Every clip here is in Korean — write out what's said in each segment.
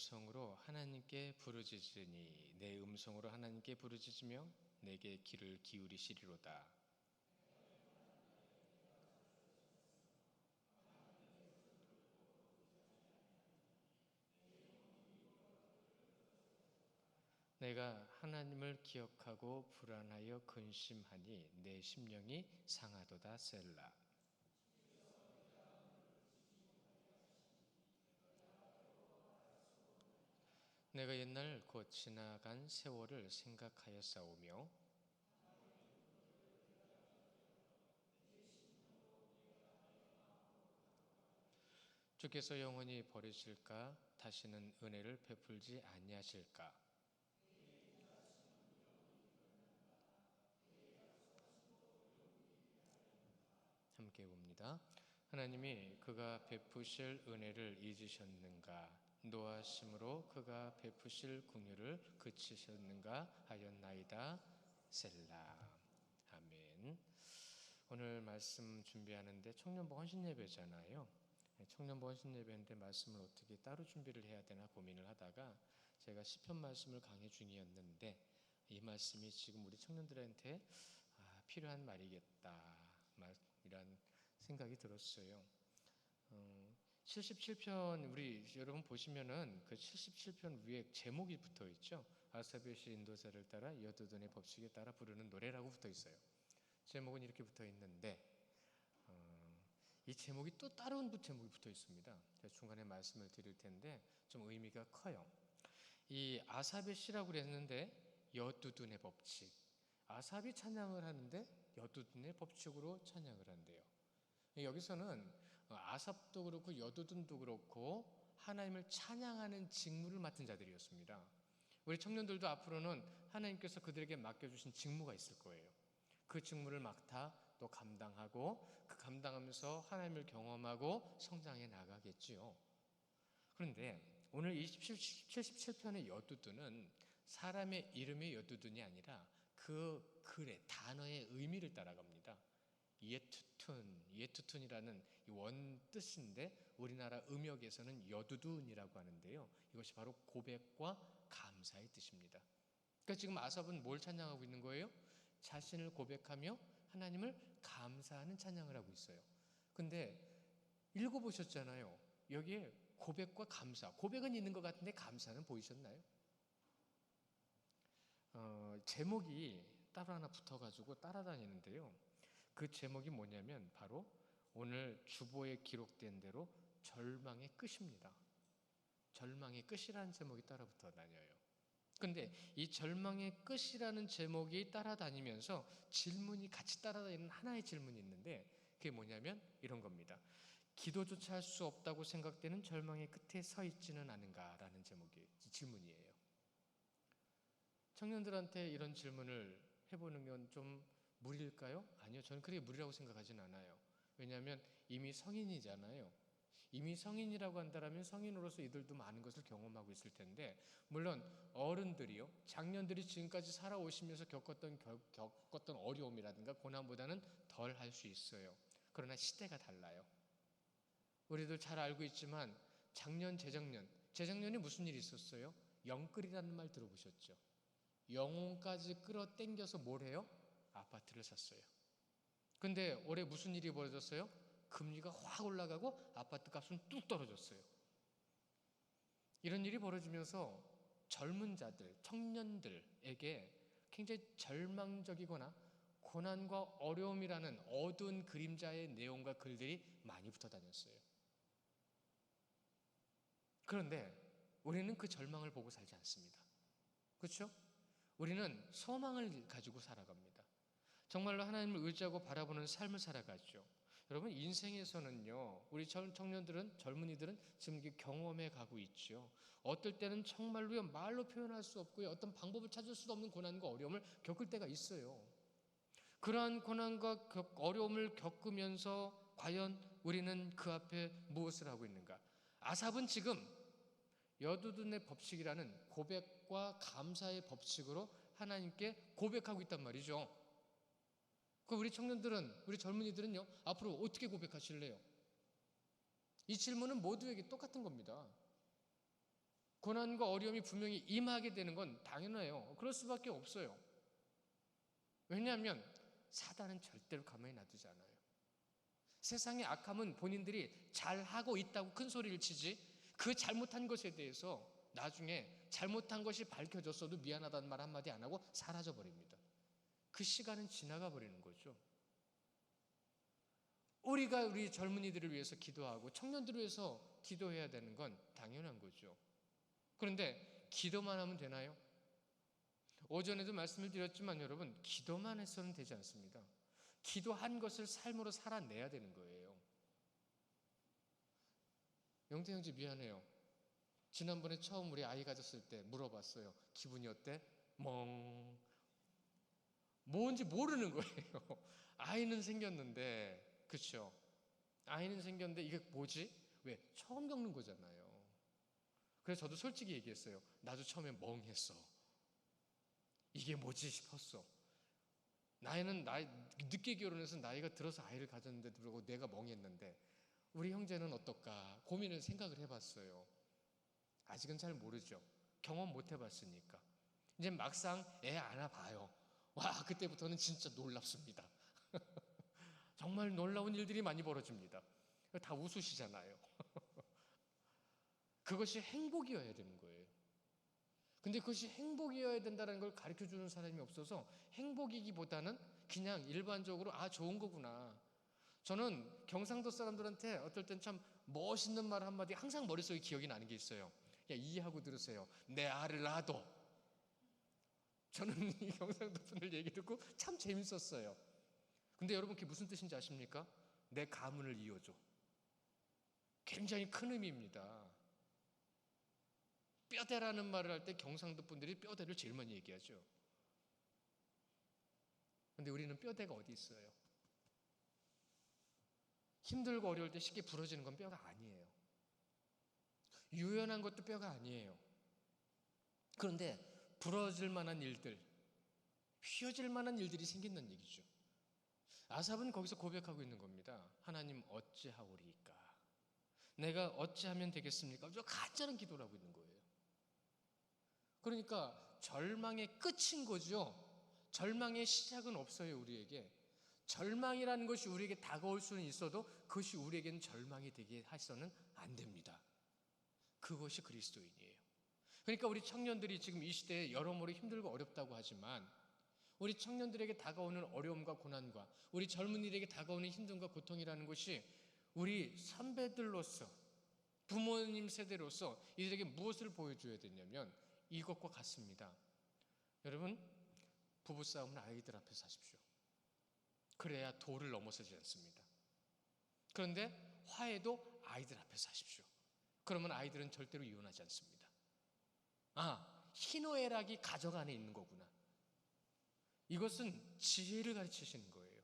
음성으로 하나님께 부르짖으니 내 음성으로 하나님께 부르짖으며 내게 귀를 기울이시리로다. 내가 하나님을 기억하고 불안하여 근심하니 내 심령이 상하도다. 셀라. 내가 옛날 곧 지나간 세월을 생각하였사오며 주께서 영원히 버리실까? 다시는 은혜를 베풀지 아니하실까? 함께 봅니다. 하나님이 그가 베푸실 은혜를 잊으셨는가? 노하심으로 그가 베푸실 긍휼을 그치셨는가 하였나이다. 셀라. 아멘. 오늘 말씀 준비하는데 청년부 헌신예배잖아요. 청년부 헌신예배인데 말씀을 어떻게 따로 준비를 해야 되나 고민을 하다가 제가 시편 말씀을 강의 중이었는데 이 말씀이 지금 우리 청년들한테 필요한 말이겠다 이란 생각이 들었어요. 77편 우리 여러분 보시면은 그 77편 위에 제목이 붙어 있죠. 아사벨시 인도자를 따라 여두둔의 법칙에 따라 부르는 노래라고 붙어 있어요. 제목은 이렇게 붙어 있는데 이 제목이 또 다른 제목이 붙어 있습니다. 제가 중간에 말씀을 드릴 텐데 좀 의미가 커요. 이 아사벨시라고 그랬는데 여두둔의 법칙, 아삽이 찬양을 하는데 여두둔의 법칙으로 찬양을 한대요. 여기서는 아삽도 그렇고 여두둔도 그렇고 하나님을 찬양하는 직무를 맡은 자들이었습니다. 우리 청년들도 앞으로는 하나님께서 그들에게 맡겨주신 직무가 있을 거예요. 그 직무를 맡아 또 감당하고 그 감당하면서 하나님을 경험하고 성장해 나가겠지요. 그런데 오늘 77편의 여두둔은 사람의 이름의 여두둔이 아니라 그 글의 단어의 의미를 따라갑니다. 예투툰이라는 원 뜻인데 우리나라 음역에서는 여두둔이라고 하는데요. 이것이 바로 고백과 감사의 뜻입니다. 그러니까 지금 아삽은 뭘 찬양하고 있는 거예요? 자신을 고백하며 하나님을 감사하는 찬양을 하고 있어요. 근데 읽어보셨잖아요. 여기에 고백과 감사, 고백은 있는 것 같은데 감사는 보이셨나요? 제목이 따로 하나 붙어가지고 따라다니는데요. 그 제목이 뭐냐면 바로 오늘 주보에 기록된 대로 절망의 끝입니다. 절망의 끝이라는 제목이 따라 붙어 다녀요. 근데 이 절망의 끝이라는 제목이 따라다니면서 질문이 같이 따라다니는 하나의 질문이 있는데 그게 뭐냐면 이런 겁니다. 기도조차 할 수 없다고 생각되는 절망의 끝에 서 있지는 않은가라는 제목의 질문이에요. 청년들한테 이런 질문을 해보는 건 좀 무리일까요? 아니요, 저는 그렇게 무리라고 생각하지는 않아요. 왜냐하면 이미 성인이잖아요. 이미 성인이라고 한다면 성인으로서 이들도 많은 것을 경험하고 있을 텐데, 물론 어른들이요, 장년들이 지금까지 살아오시면서 겪었던 어려움이라든가 고난보다는 덜 할 수 있어요. 그러나 시대가 달라요. 우리들 잘 알고 있지만 작년, 재작년에 무슨 일이 있었어요? 영끌이라는 말 들어보셨죠? 영혼까지 끌어당겨서 뭘 해요? 아파트를 샀어요. 근데 올해 무슨 일이 벌어졌어요? 금리가 확 올라가고 아파트 값은 뚝 떨어졌어요. 이런 일이 벌어지면서 젊은 자들, 청년들에게 굉장히 절망적이거나 고난과 어려움이라는 어두운 그림자의 내용과 글들이 많이 붙어 다녔어요. 그런데 우리는 그 절망을 보고 살지 않습니다. 그렇죠? 우리는 소망을 가지고 살아갑니다. 정말로 하나님을 의지하고 바라보는 삶을 살아가죠. 여러분, 인생에서는요, 우리 청년들은, 젊은이들은 지금 이게 경험해 가고 있죠. 어떨 때는 정말로요, 말로 표현할 수 없고요, 어떤 방법을 찾을 수도 없는 고난과 어려움을 겪을 때가 있어요. 그러한 고난과 어려움을 겪으면서 과연 우리는 그 앞에 무엇을 하고 있는가? 아삽은 지금 여두둔의 법칙이라는 고백과 감사의 법칙으로 하나님께 고백하고 있단 말이죠. 우리 청년들은, 우리 젊은이들은요, 앞으로 어떻게 고백하실래요? 이 질문은 모두에게 똑같은 겁니다. 고난과 어려움이 분명히 임하게 되는 건 당연해요. 그럴 수밖에 없어요. 왜냐하면 사단은 절대로 가만히 놔두지 않아요. 세상의 악함은 본인들이 잘하고 있다고 큰 소리를 치지, 그 잘못한 것에 대해서 나중에 잘못한 것이 밝혀졌어도 미안하다는 말 한마디 안 하고 사라져버립니다. 그 시간은 지나가 버리는 거죠. 우리가 우리 젊은이들을 위해서 기도하고 청년들을 위해서 기도해야 되는 건 당연한 거죠. 그런데 기도만 하면 되나요? 오전에도 말씀을 드렸지만 여러분, 기도만 해서는 되지 않습니다. 기도한 것을 삶으로 살아내야 되는 거예요. 영태 형제 미안해요. 지난번에 처음 우리 아이 가졌을 때 물어봤어요. 기분이 어때? 뭔지 모르는 거예요. 아이는 생겼는데, 그렇죠? 아이는 생겼는데 이게 뭐지? 왜? 처음 겪는 거잖아요. 그래서 저도 솔직히 얘기했어요. 나도 처음에 멍했어. 이게 뭐지 싶었어. 늦게 결혼해서 나이가 들어서 아이를 가졌는데도 불구하고 내가 멍했는데 우리 형제는 어떨까 고민을 생각을 해봤어요. 아직은 잘 모르죠. 경험 못 해봤으니까. 이제 막상 애 안아봐요. 와, 그때부터는 진짜 놀랍습니다. 정말 놀라운 일들이 많이 벌어집니다. 다 웃으시잖아요. 그것이 행복이어야 되는 거예요. 근데 그것이 행복이어야 된다는 걸 가르쳐주는 사람이 없어서 행복이기보다는 그냥 일반적으로 좋은 거구나. 저는 경상도 사람들한테 어떨 땐 참 멋있는 말 한마디 항상 머릿속에 기억이 나는 게 있어요. 야, 이해하고 들으세요. 내 알을 놔둬. 저는 이 경상도 분들 얘기 듣고 참 재밌었어요. 근데 여러분 그게 무슨 뜻인지 아십니까? 내 가문을 이어줘. 굉장히 큰 의미입니다. 뼈대라는 말을 할 때 경상도 분들이 뼈대를 제일 많이 얘기하죠. 근데 우리는 뼈대가 어디 있어요? 힘들고 어려울 때 쉽게 부러지는 건 뼈가 아니에요. 유연한 것도 뼈가 아니에요. 그런데 부러질 만한 일들, 휘어질 만한 일들이 생긴다는 얘기죠. 아삽은 거기서 고백하고 있는 겁니다. 하나님 어찌하오리이까? 내가 어찌하면 되겠습니까? 저 간절한 기도를 하고 있는 거예요. 그러니까 절망의 끝인 거죠. 절망의 시작은 없어요, 우리에게. 절망이라는 것이 우리에게 다가올 수는 있어도 그것이 우리에게는 절망이 되게 해서는 안 됩니다. 그것이 그리스도인이에요. 그러니까 우리 청년들이 지금 이 시대에 여러모로 힘들고 어렵다고 하지만 우리 청년들에게 다가오는 어려움과 고난과 우리 젊은이들에게 다가오는 힘듦과 고통이라는 것이 우리 선배들로서 부모님 세대로서 이들에게 무엇을 보여줘야 되냐면 이것과 같습니다. 여러분, 부부싸움은 아이들 앞에서 하십시오. 그래야 도를 넘어서지 않습니다. 그런데 화해도 아이들 앞에서 하십시오. 그러면 아이들은 절대로 이혼하지 않습니다. 희노애락이 가정 안에 있는 거구나. 이것은 지혜를 가르치시는 거예요.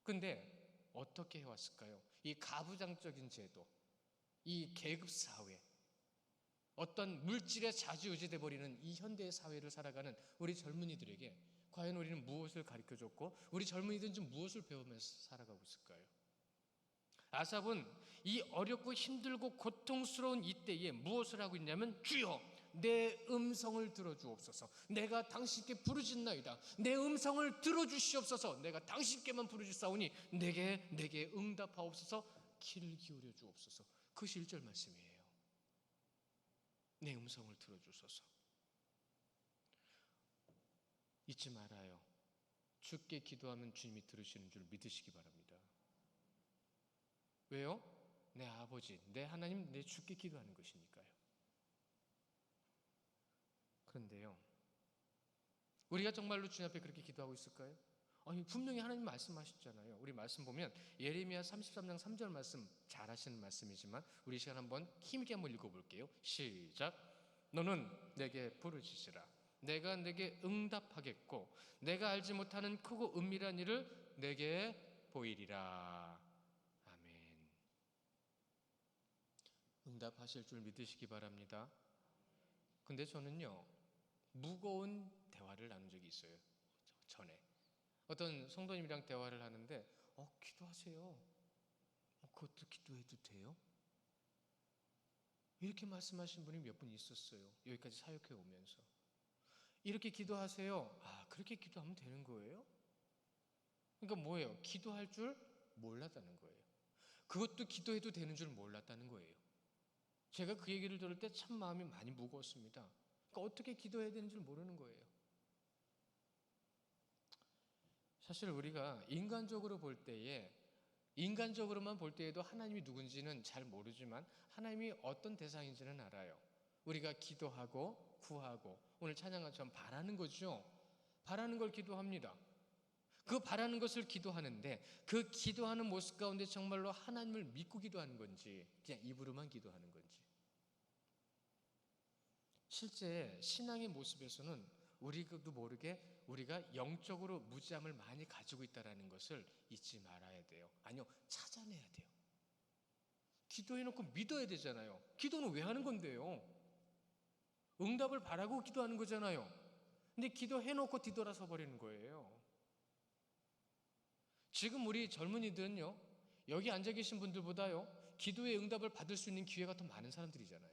근데 어떻게 해왔을까요? 이 가부장적인 제도, 이 계급사회, 어떤 물질에 좌지우지돼 버리는 이 현대의 사회를 살아가는 우리 젊은이들에게 과연 우리는 무엇을 가르쳐줬고 우리 젊은이들은 좀 무엇을 배우면서 살아가고 있을까요? 아삽은 이 어렵고 힘들고 고통스러운 이때에 무엇을 하고 있냐면 주여 내 음성을 들어주옵소서. 내가 당신께 부르짖나이다. 내 음성을 들어주시옵소서. 내가 당신께만 부르짖사오니 내게 응답하옵소서. 귀를 기울여 주옵소서. 그것이 1절 말씀이에요. 내 음성을 들어주소서. 잊지 말아요. 주께 기도하면 주님이 들으시는 줄 믿으시기 바랍니다. 왜요? 내 아버지, 내 하나님, 내 주께 기도하는 것이니까요. 그런데요, 우리가 정말로 주님 앞에 그렇게 기도하고 있을까요? 분명히 하나님 말씀하셨잖아요. 우리 말씀 보면 예레미야 33장 3절 말씀 잘 하시는 말씀이지만 우리 시간 한번 힘있게 한번 읽어볼게요. 시작. 너는 내게 부르짖으라. 내가 내게 응답하겠고 내가 알지 못하는 크고 은밀한 일을 내게 보이리라. 아멘. 응답하실 줄 믿으시기 바랍니다. 근데 저는요, 무거운 대화를 나눈 적이 있어요. 전에 어떤 성도님이랑 대화를 하는데 기도하세요. 그것도 기도해도 돼요? 이렇게 말씀하신 분이 몇 분 있었어요. 여기까지 사역해 오면서. 이렇게 기도하세요. 아, 그렇게 기도하면 되는 거예요? 그러니까 뭐예요? 기도할 줄 몰랐다는 거예요. 그것도 기도해도 되는 줄 몰랐다는 거예요. 제가 그 얘기를 들을 때 참 마음이 많이 무거웠습니다. 그러니까 어떻게 기도해야 되는 줄 모르는 거예요. 사실 우리가 인간적으로만 볼 때에도 하나님이 누군지는 잘 모르지만 하나님이 어떤 대상인지는 알아요. 우리가 기도하고 구하고 오늘 찬양처럼 바라는 거죠. 바라는 걸 기도합니다. 그 바라는 것을 기도하는데 그 기도하는 모습 가운데 정말로 하나님을 믿고 기도하는 건지 그냥 입으로만 기도하는 건지. 실제 신앙의 모습에서는 우리도 모르게 우리가 영적으로 무지함을 많이 가지고 있다는 것을 잊지 말아야 돼요. 아니요, 찾아내야 돼요. 기도해놓고 믿어야 되잖아요. 기도는 왜 하는 건데요? 응답을 바라고 기도하는 거잖아요. 근데 기도해놓고 뒤돌아서 버리는 거예요. 지금 우리 젊은이들은요, 여기 앉아 계신 분들보다요, 기도의 응답을 받을 수 있는 기회가 더 많은 사람들이잖아요.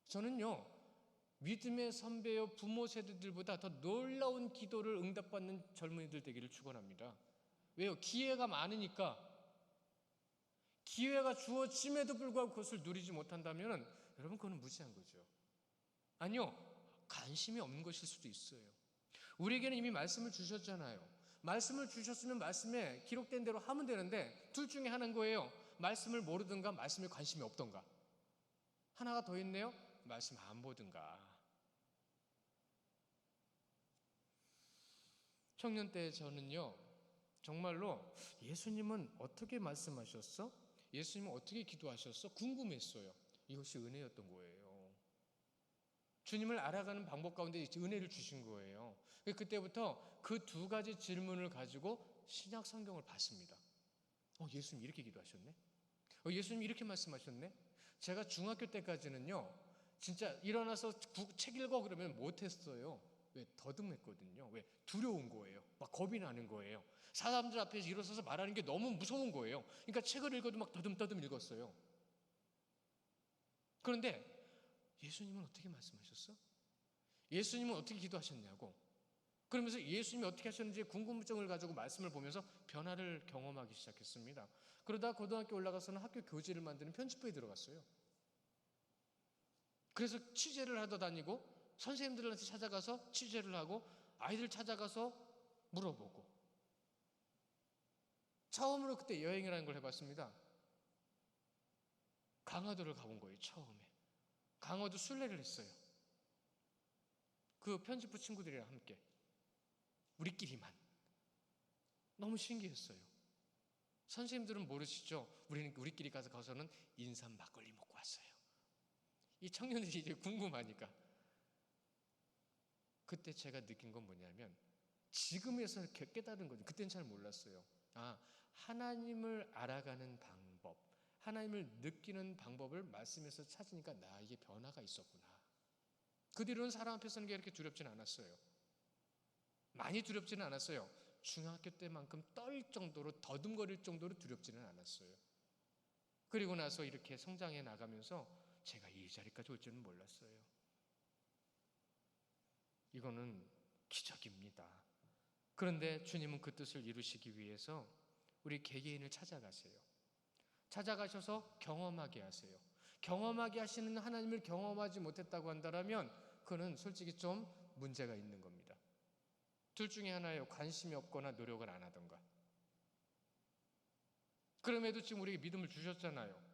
저는요, 믿음의 선배요 부모 세대들보다 더 놀라운 기도를 응답받는 젊은이들 되기를 축원합니다. 왜요? 기회가 많으니까. 기회가 주어짐에도 불구하고 그것을 누리지 못한다면 여러분 그거는 무지한 거죠. 아니요, 관심이 없는 것일 수도 있어요. 우리에게는 이미 말씀을 주셨잖아요. 말씀을 주셨으면 말씀에 기록된 대로 하면 되는데 둘 중에 하나인 거예요. 말씀을 모르든가 말씀에 관심이 없던가. 하나가 더 있네요. 말씀 안 보든가. 청년 때 저는요, 정말로 예수님은 어떻게 말씀하셨어? 예수님은 어떻게 기도하셨어? 궁금했어요. 이것이 은혜였던 거예요. 주님을 알아가는 방법 가운데 은혜를 주신 거예요. 그때부터 그 두 가지 질문을 가지고 신약 성경을 봤습니다. 예수님 이렇게 기도하셨네? 예수님 이렇게 말씀하셨네? 제가 중학교 때까지는요, 진짜 일어나서 책 읽어 그러면 못했어요. 왜? 더듬했거든요. 왜? 두려운 거예요. 막 겁이 나는 거예요. 사람들 앞에서 일어서서 말하는 게 너무 무서운 거예요. 그러니까 책을 읽어도 막 더듬더듬 읽었어요. 그런데 예수님은 어떻게 말씀하셨어? 예수님은 어떻게 기도하셨냐고. 그러면서 예수님이 어떻게 하셨는지 궁금증을 가지고 말씀을 보면서 변화를 경험하기 시작했습니다. 그러다 고등학교 올라가서는 학교 교재를 만드는 편집부에 들어갔어요. 그래서 취재를 하다 다니고 선생님들한테 찾아가서 취재를 하고 아이들 찾아가서 물어보고 처음으로 그때 여행이라는 걸 해봤습니다. 강화도를 가본 거예요. 처음에. 강화도 순례를 했어요. 그 편집부 친구들이랑 함께 우리끼리만. 너무 신기했어요. 선생님들은 모르시죠? 우리는 우리끼리 가서는 인삼 막걸리 먹고 왔어요. 이 청년들이 이제 궁금하니까. 그때 제가 느낀 건 뭐냐면 지금에서 깨달은 거죠. 그때는 잘 몰랐어요. 하나님을 알아가는 방법, 하나님을 느끼는 방법을 말씀에서 찾으니까 나에게 변화가 있었구나. 그 뒤로는 사람 앞에 서는 게 이렇게 두렵지는 않았어요. 많이 두렵지는 않았어요. 중학교 때만큼 떨 정도로 더듬거릴 정도로 두렵지는 않았어요. 그리고 나서 이렇게 성장해 나가면서 제가 이 자리까지 올 줄은 몰랐어요. 이거는 기적입니다. 그런데 주님은 그 뜻을 이루시기 위해서 우리 개개인을 찾아가세요. 찾아가셔서 경험하게 하세요. 경험하게 하시는 하나님을 경험하지 못했다고 한다면 그는 솔직히 좀 문제가 있는 겁니다. 둘 중에 하나예요. 관심이 없거나 노력을 안 하던가. 그럼에도 지금 우리에게 믿음을 주셨잖아요.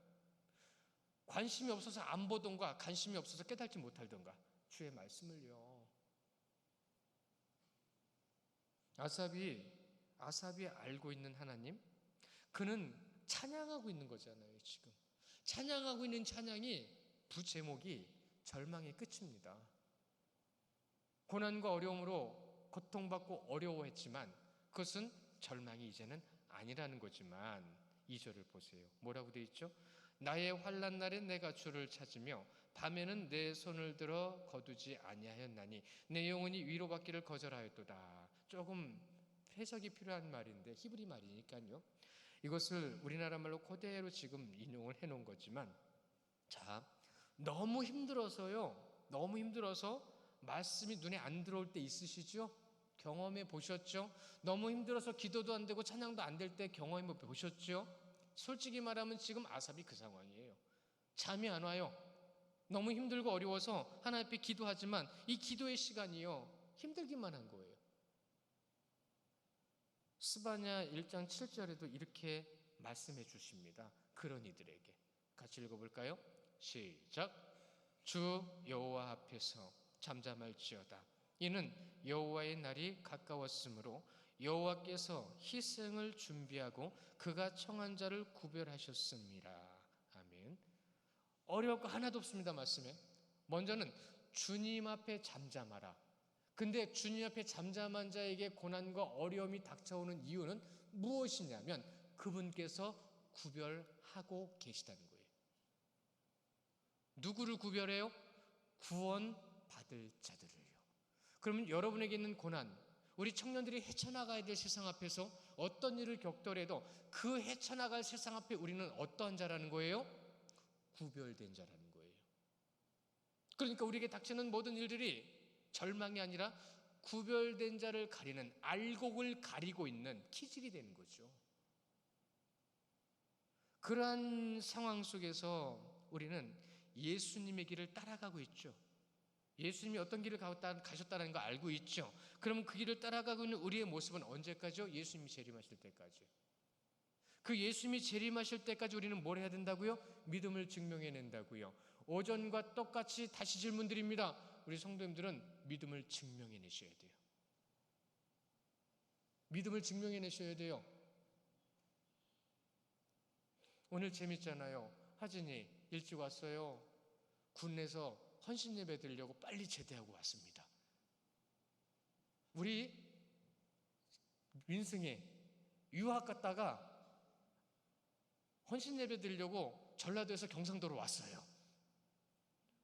관심이 없어서 안 보던가 관심이 없어서 깨닫지 못하던가. 주의 말씀을요. 아삽이 알고 있는 하나님, 그는 찬양하고 있는 거잖아요. 지금 찬양하고 있는 찬양이 부제목이 절망의 끝입니다. 고난과 어려움으로 고통받고 어려워했지만 그것은 절망이 이제는 아니라는 거지만 2절을 보세요. 뭐라고 되어 있죠? 나의 환난 날에 내가 주를 찾으며 밤에는 내 손을 들어 거두지 아니하였나니 내 영혼이 위로받기를 거절하였도다. 조금 해석이 필요한 말인데 히브리 말이니까요. 이것을 우리나라 말로 그대로 지금 인용을 해놓은 거지만, 자, 너무 힘들어서요. 너무 힘들어서 말씀이 눈에 안 들어올 때 있으시죠? 경험해 보셨죠? 너무 힘들어서 기도도 안 되고 찬양도 안 될 때 경험해 보셨죠? 솔직히 말하면 지금 아삽이 그 상황이에요. 잠이 안 와요. 너무 힘들고 어려워서 하나님 앞에 기도하지만 이 기도의 시간이요, 힘들기만 한 거예요. 스바냐 1장 7절에도 이렇게 말씀해 주십니다. 그런 이들에게 같이 읽어볼까요? 시작. 주 여호와 앞에서 잠잠할지어다. 이는 여호와의 날이 가까웠으므로 여호와께서 희생을 준비하고 그가 청한 자를 구별하셨습니다. 아멘. 어려울 거 하나도 없습니다. 말씀에 먼저는 주님 앞에 잠잠하라. 근데 주님 앞에 잠잠한 자에게 고난과 어려움이 닥쳐오는 이유는 무엇이냐면 그분께서 구별하고 계시다는 거예요. 누구를 구별해요? 구원받을 자들을요. 그러면 여러분에게 있는 고난, 우리 청년들이 헤쳐나가야 될 세상 앞에서 어떤 일을 겪더라도 그 헤쳐나갈 세상 앞에 우리는 어떠한 자라는 거예요? 구별된 자라는 거예요. 그러니까 우리에게 닥치는 모든 일들이 절망이 아니라 구별된 자를 가리는, 알곡을 가리고 있는 기질이 되는 거죠. 그러한 상황 속에서 우리는 예수님의 길을 따라가고 있죠. 예수님이 어떤 길을 가셨다는 거 알고 있죠. 그러면 그 길을 따라가고 있는 우리의 모습은 언제까지요? 예수님이 재림하실 때까지. 그 예수님이 재림하실 때까지 우리는 뭘 해야 된다고요? 믿음을 증명해낸다고요. 오전과 똑같이 다시 질문드립니다. 우리 성도님들은 믿음을 증명해내셔야 돼요. 믿음을 증명해내셔야 돼요. 오늘 재밌잖아요. 하진이 일찍 왔어요. 군에서 헌신 예배 드리려고 빨리 제대하고 왔습니다. 우리 민승이 유학 갔다가 헌신 예배 드리려고 전라도에서 경상도로 왔어요.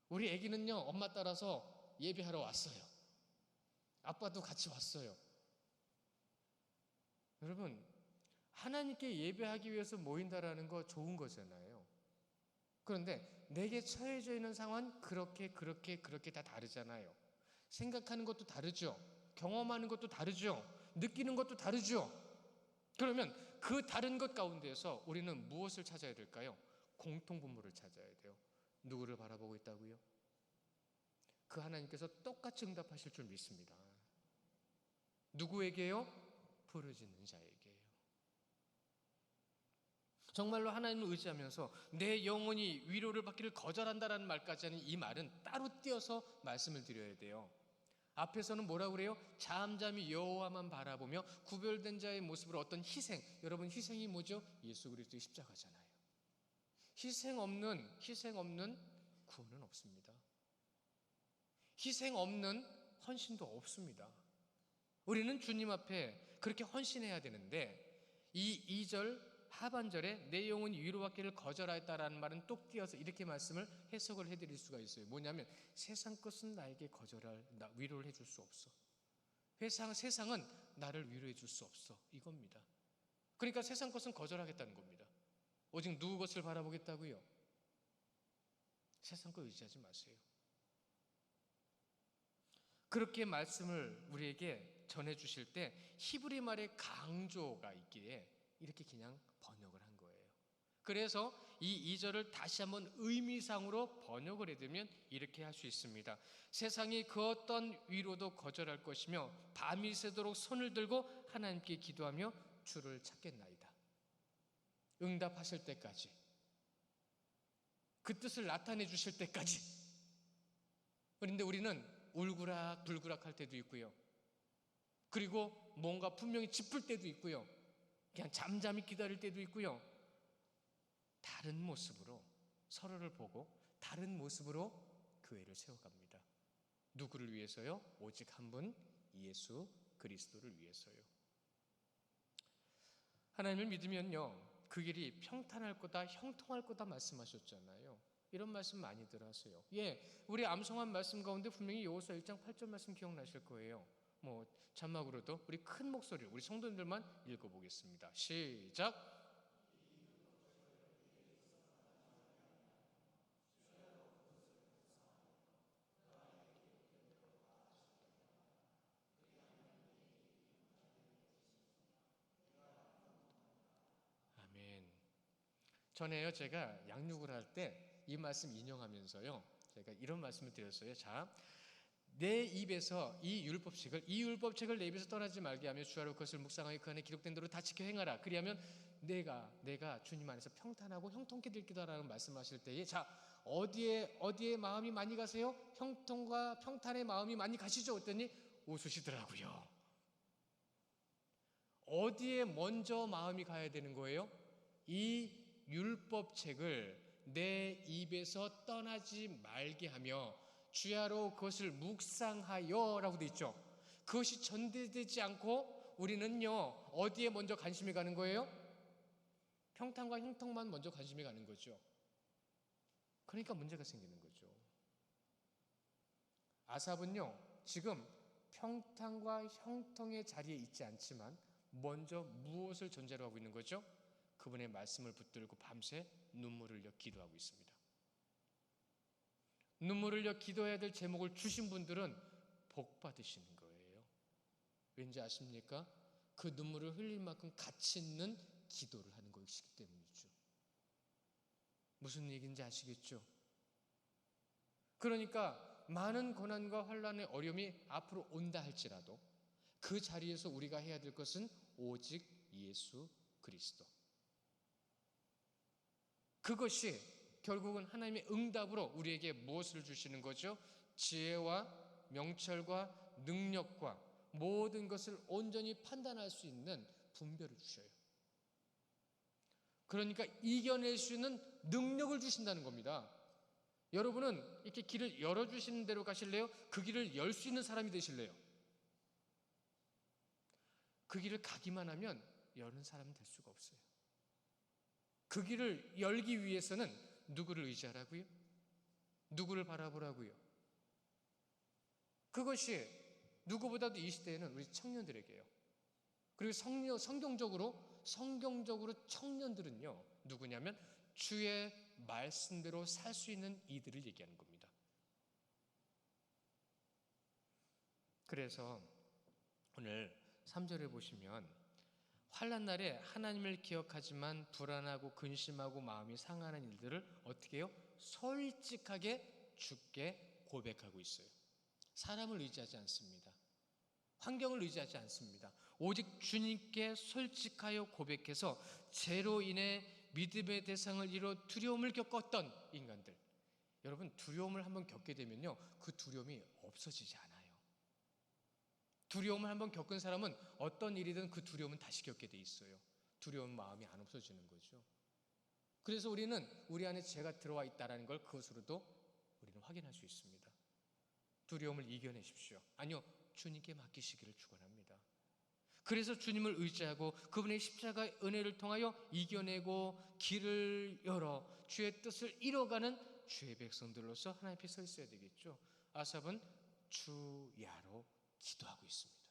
우리 애기는요, 엄마 따라서 예배하러 왔어요. 아빠도 같이 왔어요. 여러분, 하나님께 예배하기 위해서 모인다라는 거 좋은 거잖아요. 그런데 내게 처해져 있는 상황은 그렇게 다 다르잖아요. 생각하는 것도 다르죠. 경험하는 것도 다르죠. 느끼는 것도 다르죠. 그러면 그 다른 것 가운데서 우리는 무엇을 찾아야 될까요? 공통분모를 찾아야 돼요. 누구를 바라보고 있다고요? 그 하나님께서 똑같이 응답하실 줄 믿습니다. 누구에게요? 부르짖는 자에게요. 정말로 하나님을 의지하면서 내 영혼이 위로를 받기를 거절한다라는 말까지 하는 이 말은 따로 띄어서 말씀을 드려야 돼요. 앞에서는 뭐라고 그래요? 잠잠히 여호와만 바라보며 구별된 자의 모습으로 어떤 희생, 여러분 희생이 뭐죠? 예수 그리스도의 십자가잖아요. 희생 없는 구원은 없습니다. 희생 없는 헌신도 없습니다. 우리는 주님 앞에 그렇게 헌신해야 되는데 이 2절 하반절에 내 영혼이 위로받기를 거절하였다라는 말은 똑 띄어서 이렇게 말씀을 해석을 해드릴 수가 있어요. 뭐냐면 세상 것은 나에게 위로를 해줄 수 없어. 세상은 나를 위로해 줄 수 없어. 이겁니다. 그러니까 세상 것은 거절하겠다는 겁니다. 오직 누구 것을 바라보겠다고요? 세상 것 의지하지 마세요. 그렇게 말씀을 우리에게 전해주실 때 히브리 말의 강조가 있기에 이렇게 그냥 번역을 한 거예요. 그래서 이 2절을 다시 한번 의미상으로 번역을 해두면 이렇게 할 수 있습니다. 세상이 그 어떤 위로도 거절할 것이며 밤이 새도록 손을 들고 하나님께 기도하며 주를 찾겠나이다. 응답하실 때까지, 그 뜻을 나타내 주실 때까지. 그런데 우리는 울그락불그락 할 때도 있고요. 그리고 뭔가 분명히 짚을 때도 있고요. 그냥 잠잠히 기다릴 때도 있고요. 다른 모습으로 서로를 보고 다른 모습으로 교회를 세워갑니다. 누구를 위해서요? 오직 한 분, 예수 그리스도를 위해서요. 하나님을 믿으면요, 그 길이 평탄할 거다, 형통할 거다 말씀하셨잖아요. 이런 말씀 많이들 하세요. 우리 암송한 말씀 가운데 분명히 여호수아 1장 8절 말씀 기억나실 거예요. 자막으로도 우리 큰 목소리로 우리 성도님들만 읽어보겠습니다. 시작. 전에요, 제가 양육을 할 때 이 말씀 인용하면서요, 제가 이런 말씀을 드렸어요. 자, 내 입에서 이 율법책을 내 입에서 떠나지 말게 하며 주야로 그것을 묵상하여 그 안에 기록된 대로 다 지켜 행하라. 그리하면 내가 주님 안에서 평탄하고 형통케 될 기도라는 말씀하실 때에, 자, 어디에 마음이 많이 가세요? 형통과 평탄의 마음이 많이 가시죠? 했더니 웃으시더라고요. 어디에 먼저 마음이 가야 되는 거예요? 이 율법책을 내 입에서 떠나지 말게 하며 주야로 그것을 묵상하여 라고 되어 있죠. 그것이 전제되지 않고 우리는요, 어디에 먼저 관심이 가는 거예요? 평탄과 형통만 먼저 관심이 가는 거죠. 그러니까 문제가 생기는 거죠. 아삽은요, 지금 평탄과 형통의 자리에 있지 않지만 먼저 무엇을 전제로 하고 있는 거죠? 그분의 말씀을 붙들고 밤새 눈물을 흘려 기도하고 있습니다. 눈물을 흘려 기도해야 될 제목을 주신 분들은 복 받으시는 거예요. 왠지 아십니까? 그 눈물을 흘릴 만큼 가치 있는 기도를 하는 것이기 때문이죠. 무슨 얘기인지 아시겠죠? 그러니까 많은 고난과 환난의 어려움이 앞으로 온다 할지라도 그 자리에서 우리가 해야 될 것은 오직 예수 그리스도. 그것이 결국은 하나님의 응답으로 우리에게 무엇을 주시는 거죠? 지혜와 명철과 능력과 모든 것을 온전히 판단할 수 있는 분별을 주셔요. 그러니까 이겨낼 수 있는 능력을 주신다는 겁니다. 여러분은 이렇게 길을 열어주시는 대로 가실래요? 그 길을 열 수 있는 사람이 되실래요? 그 길을 가기만 하면 여는 사람은 될 수가 없어요. 그 길을 열기 위해서는 누구를 의지하라고요? 누구를 바라보라고요? 그것이 누구보다도 이 시대에는 우리 청년들에게요. 그리고 성경적으로 청년들은요, 누구냐면 주의 말씀대로 살 수 있는 이들을 얘기하는 겁니다. 그래서 오늘 3절에 보시면 환난 날에 하나님을 기억하지만 불안하고 근심하고 마음이 상하는 일들을 어떻게 해요? 솔직하게 주께 고백하고 있어요. 사람을 의지하지 않습니다. 환경을 의지하지 않습니다. 오직 주님께 솔직하여 고백해서 죄로 인해 믿음의 대상을 잃어 두려움을 겪었던 인간들, 여러분, 두려움을 한번 겪게 되면요, 그 두려움이 없어지지 않아요. 두려움을 한번 겪은 사람은 어떤 일이든 그 두려움은 다시 겪게 돼 있어요. 두려운 마음이 안 없어지는 거죠. 그래서 우리는 우리 안에 죄가 들어와 있다는 걸 그것으로도 우리는 확인할 수 있습니다. 두려움을 이겨내십시오. 아니요, 주님께 맡기시기를 축원합니다. 그래서 주님을 의지하고 그분의 십자가의 은혜를 통하여 이겨내고 길을 열어 주의 뜻을 이뤄가는 주의 백성들로서 하나님 앞에 서 있어야 되겠죠. 아삽은 주야로 기도하고 있습니다.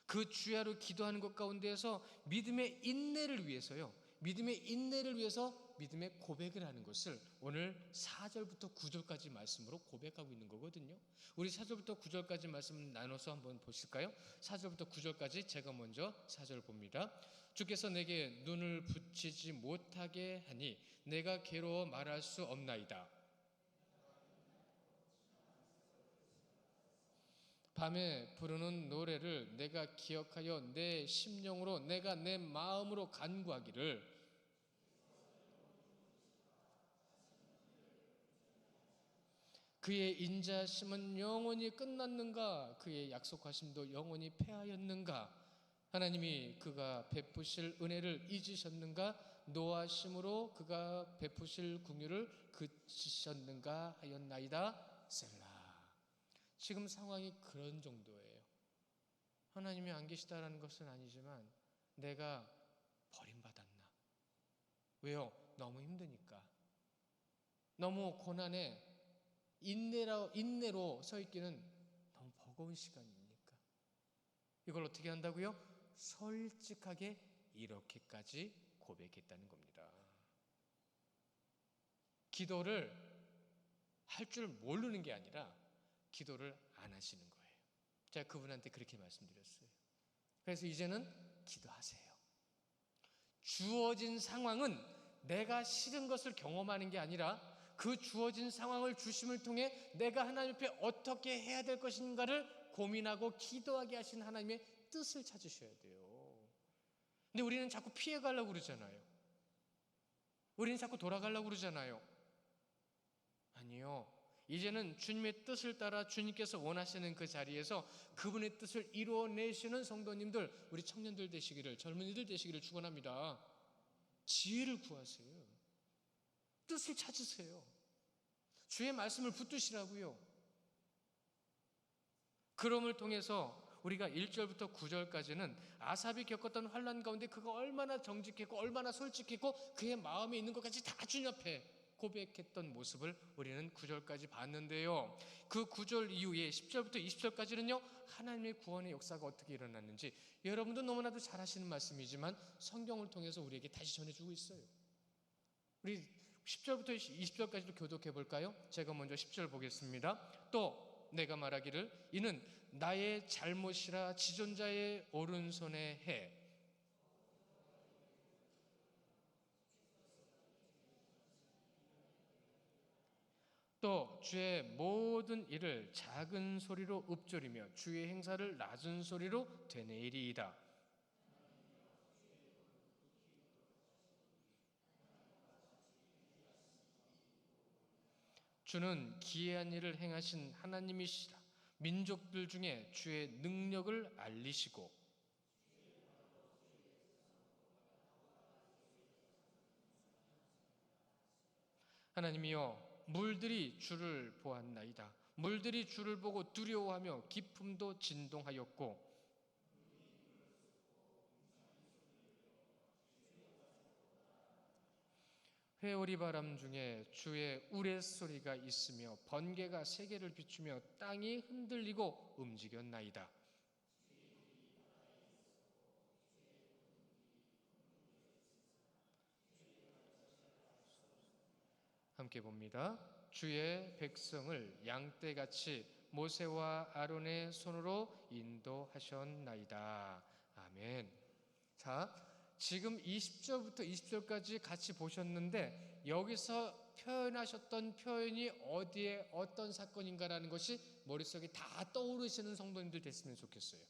그 주야로 기도하는 것 가운데에서 믿음의 인내를 위해서 믿음의 고백을 하는 것을 오늘 4절부터 9절까지 말씀으로 고백하고 있는 거거든요. 우리 4절부터 9절까지 말씀 나눠서 한번 보실까요? 4절부터 9절까지 제가 먼저 4절 봅니다. 주께서 내게 눈을 붙이지 못하게 하니 내가 괴로워 말할 수 없나이다. 밤에 부르는 노래를 내가 기억하여 내 심령으로 내가 내 마음으로 간구하기를 그의 인자심은 영원히 끝났는가? 그의 약속하심도 영원히 패하였는가? 하나님이 그가 베푸실 은혜를 잊으셨는가? 노하심으로 그가 베푸실 긍휼을 그치셨는가 하였나이다. 셀라. 지금 상황이 그런 정도예요. 하나님이 안 계시다라는 것은 아니지만 내가 버림받았나? 왜요? 너무 힘드니까. 너무 고난에 인내로 서 있기는 너무 버거운 시간이니까. 이걸 어떻게 한다고요? 솔직하게 이렇게까지 고백했다는 겁니다. 기도를 할 줄 모르는 게 아니라 기도를 안 하시는 거예요. 제가 그분한테 그렇게 말씀드렸어요. 그래서 이제는 기도하세요. 주어진 상황은 내가 싫은 것을 경험하는 게 아니라 그 주어진 상황을 주심을 통해 내가 하나님 앞에 어떻게 해야 될 것인가를 고민하고 기도하게 하신 하나님의 뜻을 찾으셔야 돼요. 근데 우리는 자꾸 피해가려고 그러잖아요. 우리는 자꾸 돌아가려고 그러잖아요. 아니요. 이제는 주님의 뜻을 따라 주님께서 원하시는 그 자리에서 그분의 뜻을 이루어내시는 성도님들, 우리 청년들 되시기를, 젊은이들 되시기를 축원합니다. 지혜를 구하세요. 뜻을 찾으세요. 주의 말씀을 붙드시라고요. 그럼을 통해서 우리가 1절부터 9절까지는 아삽이 겪었던 환난 가운데 그가 얼마나 정직했고 얼마나 솔직했고 그의 마음에 있는 것까지 다 주님 앞에 고백했던 모습을 우리는 9절까지 봤는데요. 그 9절 이후에 10절부터 20절까지는요, 하나님의 구원의 역사가 어떻게 일어났는지 여러분도 너무나도 잘 아시는 말씀이지만 성경을 통해서 우리에게 다시 전해주고 있어요. 우리 10절부터 20절까지도 교독해 볼까요? 제가 먼저 10절 보겠습니다. 또 내가 말하기를 이는 나의 잘못이라 지존자의 오른손에 해 또 주의 모든 일을 작은 소리로 읊조리며 주의 행사를 낮은 소리로 되뇌이리이다. 주는 기이한 일을 행하신 하나님이시라. 민족들 중에 주의 능력을 알리시고 하나님이여 물들이 주를 보았나이다. 물들이 주를 보고 두려워하며 깊음도 진동하였고 회오리 바람 중에 주의 우레소리가 있으며 번개가 세계를 비추며 땅이 흔들리고 움직였나이다. 함께 봅니다. 주의 백성을 양떼같이 모세와 아론의 손으로 인도하셨나이다. 아멘. 자, 지금 20절부터 20절까지 같이 보셨는데 여기서 표현하셨던 표현이 어디에 어떤 사건인가라는 것이 머릿속에 다 떠오르시는 성도님들 됐으면 좋겠어요.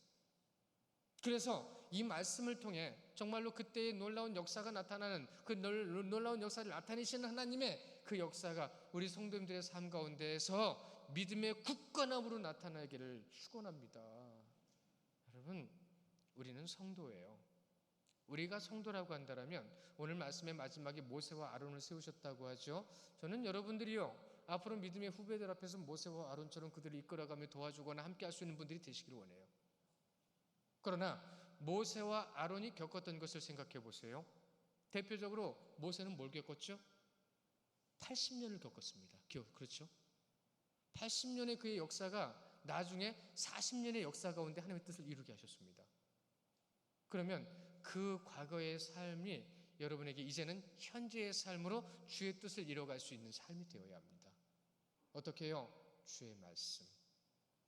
그래서 이 말씀을 통해 정말로 그때의 놀라운 역사가 나타나는 그 놀라운 역사를 나타내시는 하나님의 그 역사가 우리 성도님들의 삶 가운데에서 믿음의 굳건함으로 나타나기를 축원합니다. 여러분, 우리는 성도예요. 우리가 성도라고 한다면 오늘 말씀의 마지막에 모세와 아론을 세우셨다고 하죠. 저는 여러분들이요, 앞으로 믿음의 후배들 앞에서 모세와 아론처럼 그들을 이끌어가며 도와주거나 함께 할 수 있는 분들이 되시기를 원해요. 그러나 모세와 아론이 겪었던 것을 생각해 보세요. 대표적으로 모세는 뭘 겪었죠? 80년을 겪었습니다. 그렇죠? 80년의 그의 역사가 나중에 40년의 역사 가운데 하나님의 뜻을 이루게 하셨습니다. 그러면 그 과거의 삶이 여러분에게 이제는 현재의 삶으로 주의 뜻을 이뤄갈 수 있는 삶이 되어야 합니다. 어떻게 해요? 주의 말씀.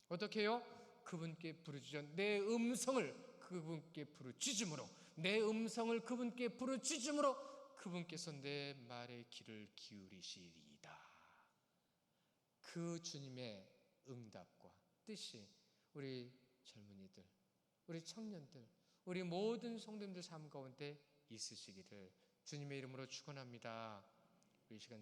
어떻게 해요? 그분께 부르짖어 내 음성을 그분께 부르짖음으로, 내 음성을 그분께 부르짖음으로 그분께서 내 말의 귀를 기울이시리이다. 그 주님의 응답과 뜻이 우리 젊은이들, 우리 청년들, 우리 모든 성도님들 삶 가운데 있으시기를 주님의 이름으로 축원합니다. 우리 시간